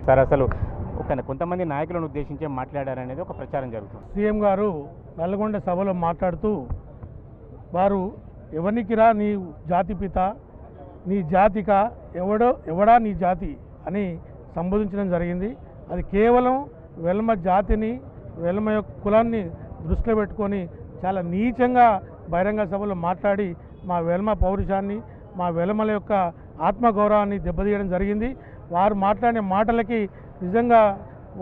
Sir అసలు కొంతమంది నాయకులను ఉద్దేశించి మాట్లాడారనేది ఒక ప్రచారం జరుగుతుంది. సీఎం గారు నల్గొండ సభలో మాట్లాడుతూ వారు ఎవరికిరా నీ జాతిపిత, నీ జాతిక, ఎవడా నీ జాతి అని సంబోధించడం జరిగింది. అది కేవలం వెల్మ జాతిని, వెల్మ యొక్క కులాన్ని దృష్టిలో పెట్టుకొని చాలా నీచంగా బహిరంగ సభలో మాట్లాడి మా వెల్మ పౌరుషాన్ని, మా వెల్మల యొక్క ఆత్మగౌరవాన్ని దెబ్బతీయడం జరిగింది. వారు మాట్లాడిన మాటలకి నిజంగా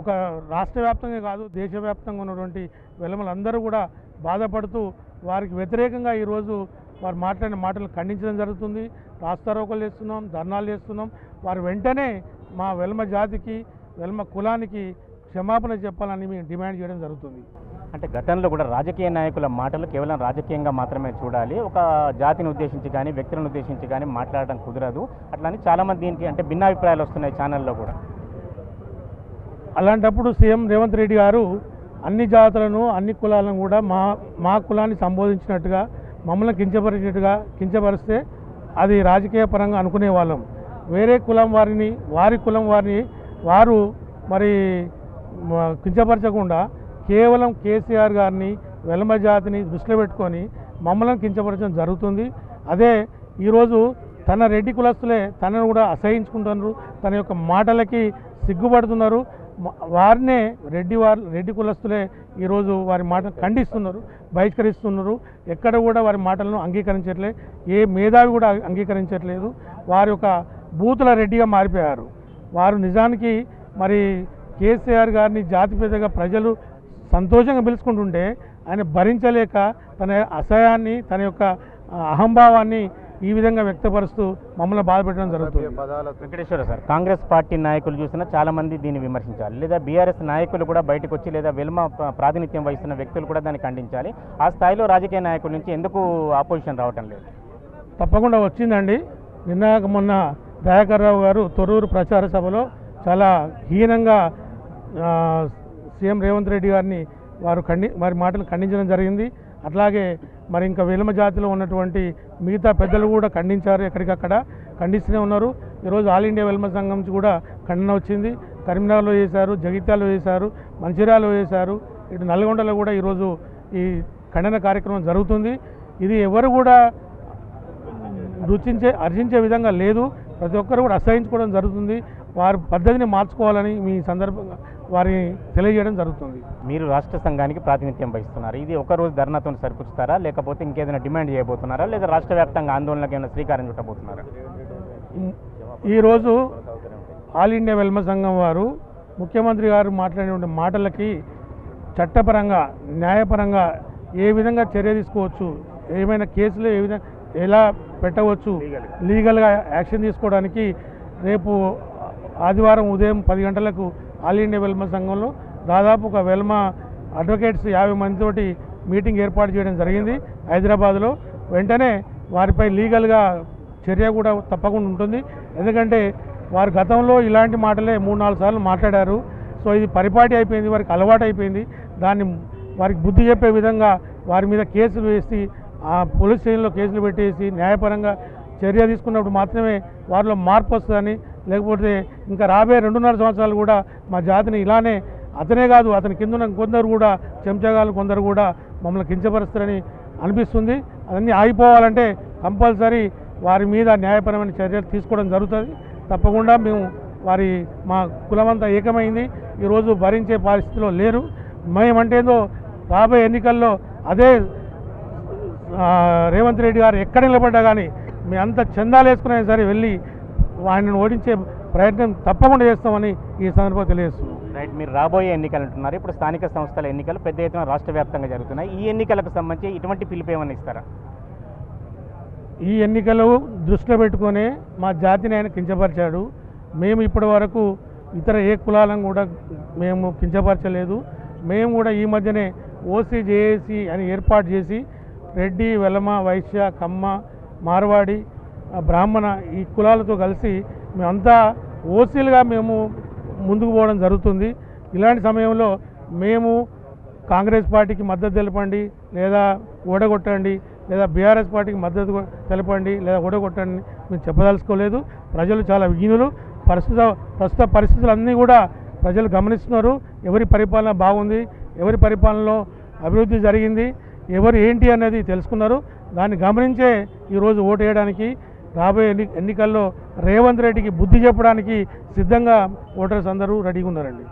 ఒక రాష్ట్ర వ్యాప్తంగా కాదు, దేశవ్యాప్తంగా ఉన్నటువంటి వెల్మలందరూ కూడా బాధపడుతూ వారికి వ్యతిరేకంగా ఈరోజు వారు మాట్లాడిన మాటలు ఖండించడం జరుగుతుంది. రాస్తారోకలు చేస్తున్నాం, ధర్నాలు చేస్తున్నాం. వారు వెంటనే మా వెల్మ జాతికి, వెల్మ కులానికి క్షమాపణ చెప్పాలని మేము డిమాండ్ చేయడం జరుగుతుంది. అంటే గతంలో కూడా రాజకీయ నాయకుల మాటలు కేవలం రాజకీయంగా మాత్రమే చూడాలి, ఒక జాతిని ఉద్దేశించి కానీ వ్యక్తులను ఉద్దేశించి కానీ మాట్లాడడం కుదరదు అట్లని చాలామంది దీనికి అంటే భిన్నాభిప్రాయాలు వస్తున్నాయి ఛానల్లో కూడా. అలాంటప్పుడు సీఎం రేవంత్ రెడ్డి గారు అన్ని జాతులను, అన్ని కులాలను కూడా మా కులాన్ని సంబోధించినట్టుగా, మమ్మల్ని కించపరిస్తే అది రాజకీయ పరంగా అనుకునే వాళ్ళం. వేరే కులం వారిని, వారి కులం వారిని వారు మరి కించపరచకుండా కేవలం కేసీఆర్ గారిని, వెల్మ జాతిని దృష్టిలో పెట్టుకొని మమ్మల్ని కించపరచడం జరుగుతుంది. అదే ఈరోజు తన రెడ్డి కులస్తులే తనను కూడా అసహించుకుంటున్నారు, తన యొక్క మాటలకి సిగ్గుపడుతున్నారు. వారినే రెడ్డి కులస్తులే ఈరోజు వారి మాటలు ఖండిస్తున్నారు, బహిష్కరిస్తున్నారు. ఎక్కడ కూడా వారి మాటలను అంగీకరించట్లేదు, ఏ మేధావి కూడా అంగీకరించట్లేదు. వారి యొక్క బూతుల రెడ్డిగా మారిపోయారు. వారు నిజానికి మరి కేసీఆర్ గారిని జాతిపితగా ప్రజలు సంతోషంగా పిలుచుకుంటుంటే ఆయన భరించలేక తన అసహ్యాన్ని, తన యొక్క అహంభావాన్ని ఈ విధంగా వ్యక్తపరుస్తూ మమ్మల్ని బాధపెట్టడం జరుగుతుంది. వెంకటేశ్వర సార్, కాంగ్రెస్ పార్టీ నాయకులు చూసినా చాలామంది దీన్ని విమర్శించాలి, లేదా బీఆర్ఎస్ నాయకులు కూడా బయటకు వచ్చి, లేదా వెల్మ ప్రాతినిధ్యం వహిస్తున్న వ్యక్తులు కూడా దాన్ని ఖండించాలి. ఆ స్థాయిలో రాజకీయ నాయకుల నుంచి ఎందుకు ఆపోజిషన్ రావటం లేదు? తప్పకుండా వచ్చిందండి. మొన్న దయాకర్ రావు గారు తొర్రూరు ప్రచార సభలో చాలా హీనంగా సీఎం రేవంత్ రెడ్డి గారిని వారి మాటలు ఖండించడం జరిగింది. అట్లాగే మరి ఇంకా వెల్మ జాతిలో ఉన్నటువంటి మిగతా పెద్దలు కూడా ఖండించారు, ఎక్కడికక్కడ ఖండిస్తూనే ఉన్నారు. ఈరోజు ఆల్ ఇండియా వెల్మ సంఘం నుంచి కూడా ఖండన వచ్చింది. కరీంనగర్లో చేశారు, జగిత్యాలలో చేశారు, మంచిర్యాలలో చేశారు, ఇటు నల్గొండలో కూడా ఈరోజు ఈ ఖండన కార్యక్రమం జరుగుతుంది. ఇది ఎవరు కూడా హర్షించే విధంగా లేదు. ప్రతి ఒక్కరు కూడా అసహించుకోవడం జరుగుతుంది. వారి పద్ధతిని మార్చుకోవాలని మీ సందర్భంగా వారిని తెలియజేయడం జరుగుతుంది. మీరు రాష్ట్ర సంఘానికి ప్రాతినిధ్యం వహిస్తున్నారు, ఇది ఒకరోజు ధర్నాతో సరిపుచ్చుతారా, లేకపోతే ఇంకేదైనా డిమాండ్ చేయబోతున్నారా, లేదా రాష్ట్ర వ్యాప్తంగా ఆందోళనకి ఏమైనా శ్రీకారం చుట్టబోతున్నారా? ఈరోజు ఆల్ ఇండియా వెల్మ సంఘం వారు ముఖ్యమంత్రి గారు మాట్లాడిన మాటలకి చట్టపరంగా, న్యాయపరంగా ఏ విధంగా చర్య తీసుకోవచ్చు, ఏమైనా కేసులు ఎలా పెట్టవచ్చు, లీగల్గా యాక్షన్ తీసుకోవడానికి రేపు ఆదివారం ఉదయం 10 గంటలకు ఆల్ ఇండియా వెల్మ సంఘంలో దాదాపు ఒక వెల్మ అడ్వకేట్స్ 50 మందితోటి మీటింగ్ ఏర్పాటు చేయడం జరిగింది హైదరాబాద్లో. వెంటనే వారిపై లీగల్గా చర్య కూడా తప్పకుండా ఉంటుంది. ఎందుకంటే వారు గతంలో ఇలాంటి మాటలే 3-4 సార్లు మాట్లాడారు. సో ఇది పరిపాటి అయిపోయింది, వారికి అలవాటు అయిపోయింది. దాన్ని వారికి బుద్ధి చెప్పే విధంగా వారి మీద కేసులు వేసి, ఆ పోలీస్ స్టేషన్లో కేసులు పెట్టేసి న్యాయపరంగా చర్య తీసుకున్నప్పుడు మాత్రమే వారిలో మార్పు వస్తుందని, లేకపోతే ఇంకా రాబోయే 2.5 సంవత్సరాలు కూడా మా జాతిని ఇలానే, అతనే కాదు అతని కింద కొందరు కూడా చెంచగాలు కొందరు కూడా మమ్మల్ని కించపరుస్తారని అనిపిస్తుంది. అవన్నీ ఆగిపోవాలంటే కంపల్సరీ వారి మీద న్యాయపరమైన చర్యలు తీసుకోవడం జరుగుతుంది. తప్పకుండా మా కులమంతా ఏకమైంది, ఈరోజు భరించే పరిస్థితిలో లేరు. మేమంటేందో రాబోయే ఎన్నికల్లో అదే రేవంత్ రెడ్డి గారు ఎక్కడ నిలబడ్డా కానీ మేము అంత చందాలు వేసుకునే సరే వెళ్ళి ఆయనను ఓడించే ప్రయత్నం తప్పకుండా చేస్తామని ఈ సందర్భంగా తెలియజేస్తున్నాం. రైట్, మీరు రాబోయే ఎన్నికలు అంటున్నారు, ఇప్పుడు స్థానిక సంస్థల ఎన్నికలు పెద్ద ఎత్తున రాష్ట్ర వ్యాప్తంగా జరుగుతున్నాయి. ఈ ఎన్నికలకు సంబంధించి ఇటువంటి పిలుపు ఏమన్నా ఇస్తారా? ఈ ఎన్నికలు దృష్టిలో పెట్టుకునే మా జాతిని ఆయన కించపరిచాడు. మేము ఇప్పటి వరకు ఇతర ఏ కులాలను కూడా మేము కించపరచలేదు. మేము కూడా ఈ మధ్యనే ఓసీ జేఏసీ అని ఏర్పాటు చేసి రెడ్డి, వెలమ, వైశ్య, కమ్మ, మార్వాడి, బ్రాహ్మణ ఈ కులాలతో కలిసి మేమంతా ఓసీలుగా మేము ముందుకు పోవడం జరుగుతుంది. ఇలాంటి సమయంలో మేము కాంగ్రెస్ పార్టీకి మద్దతు తెలపండి లేదా ఓడగొట్టండి, లేదా బీఆర్ఎస్ పార్టీకి మద్దతు తెలపండి లేదా ఓడగొట్టండి మేము చెప్పదలుచుకోలేదు. ప్రజలు చాలా విఘ్నులు. ప్రస్తుత పరిస్థితులన్నీ కూడా ప్రజలు గమనిస్తున్నారు. ఎవరి పరిపాలన బాగుంది, ఎవరి పరిపాలనలో అభివృద్ధి జరిగింది, ఎవరు ఏంటి అనేది తెలుసుకున్నారు. దాన్ని గమనించే ఈరోజు ఓటు వేయడానికి, రాబోయే ఎన్నికల్లో రేవంత్ రెడ్డికి బుద్ధి చెప్పడానికి సిద్ధంగా ఓటర్స్ అందరూ రెడీగా ఉన్నారండి.